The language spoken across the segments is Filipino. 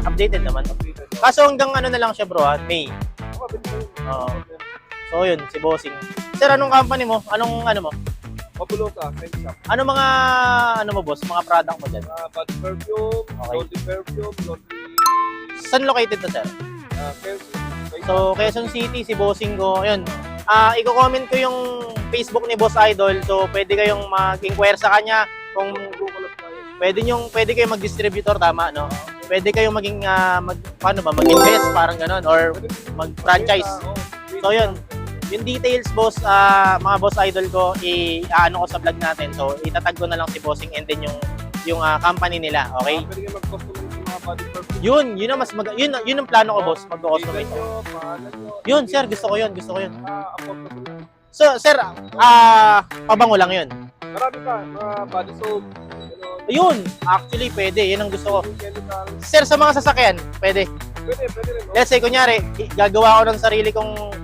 updated naman. Kaso hanggang ano na lang siya bro, May. Oo. So yun, si Bossing. Sir, anong company mo? Anong ano mo? Fabulosa, French shop. Ano mga ano mo boss? Mga product mo dyan? Body perfume, Okay. laundry perfume, laundry... Saan located to sir? Perfume. So Quezon City, si Bossing ko. Yun. Iko-comment ko yung Facebook ni Boss Idol. So pwede kayong mag-inquire sa kanya kung pwede kayong mag-distributor, tama, no? Pwede kayong maging mag-invest parang ganun or mag-franchise. So yun, yung details boss, mga Boss Idol ko, i-ano ko sa vlog natin. So itatag ko na lang si Bossing and then yung company nila, okay? Pwede kayo mag-customize sa mga body perfume. Yun ang mas yun ang plano ko boss, mag-customize ako. Yun sir, gusto ko yun. Affordable. So sir, pabango lang yun. Marami pa, mga body soap. Yun, actually pwede, yun ang gusto ko. Chemical. Sir, sa mga sasakyan, pwede. Pwede rin. No? Let's say, kunyari, gagawa ko ng sarili kong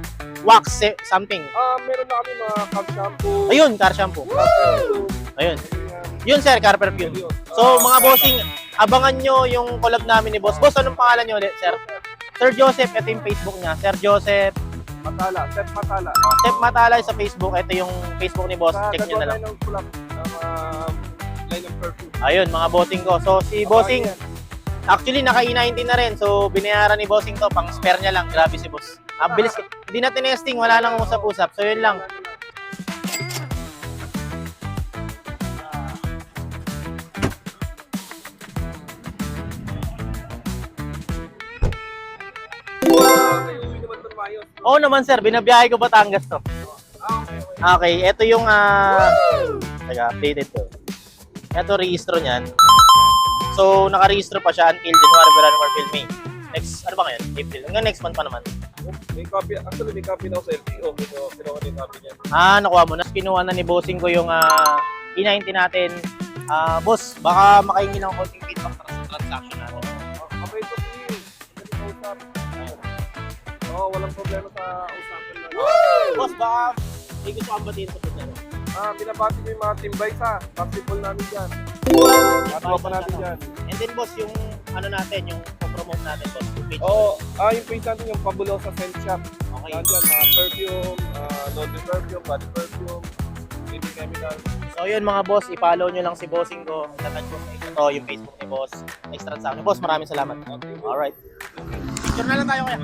wax, something. Meron na kami mga car shampoo. Ayun, car shampoo. Car perfume. Ayun. Yun sir, car perfume. So, mga bossing, abangan nyo yung collab namin ni Boss. Boss, anong pangalan nyo ulit, sir? Sir Joseph, ito yung Facebook niya. Sir Joseph Matala, Seth Matala. Step Matalay sa Facebook. Ito yung Facebook ni Boss. Check nyo na lang. Ng kulap ng line of perfume. Ayun, mga bossing ko. So, si Bossing, actually, naka-E90 na rin. So, binayaran ni Bossing to. Pang spare niya lang. Grabe si Boss. Bilis. Hindi na tinesting. Wala nang usap-usap. So, yun lang. Oo naman, sir. Binabiyahe ko Batangas to. Okay. Ito yung, updated to. Ito, rehistro niyan. So, nakarehistro pa siya until January, February, March, April, May. Next, ano ba ngayon? April. Hanggang next month pa naman. May copy, actually may copy na ako sa LTO. Kinuha na yung copy niya. Nakuha mo na. Kinuha na ni Bossing ko yung E90 natin. Boss, baka makahingi ng konting feedback sa transaction natin. Okay, so usap. Walang problema sa usapan na. Boss, baka may gusto kang batiin sa punta. Binabati ko yung mga team bikes basketball namin dyan. Natuwa pa natin dyan. And then boss, yung ano natin, yung promote natin boss. Yung page. Yung page natin yung Fabulosa Scent Shop. Okay. Nandiyan, mga perfume, laundry perfume, body perfume, baby chemical. So yun mga boss, i-follow nyo lang si Bossing ko. Itatag ko ito yung Facebook ni Boss. Next transaction. Boss, maraming salamat. Alright. Picture na lang tayo kaya.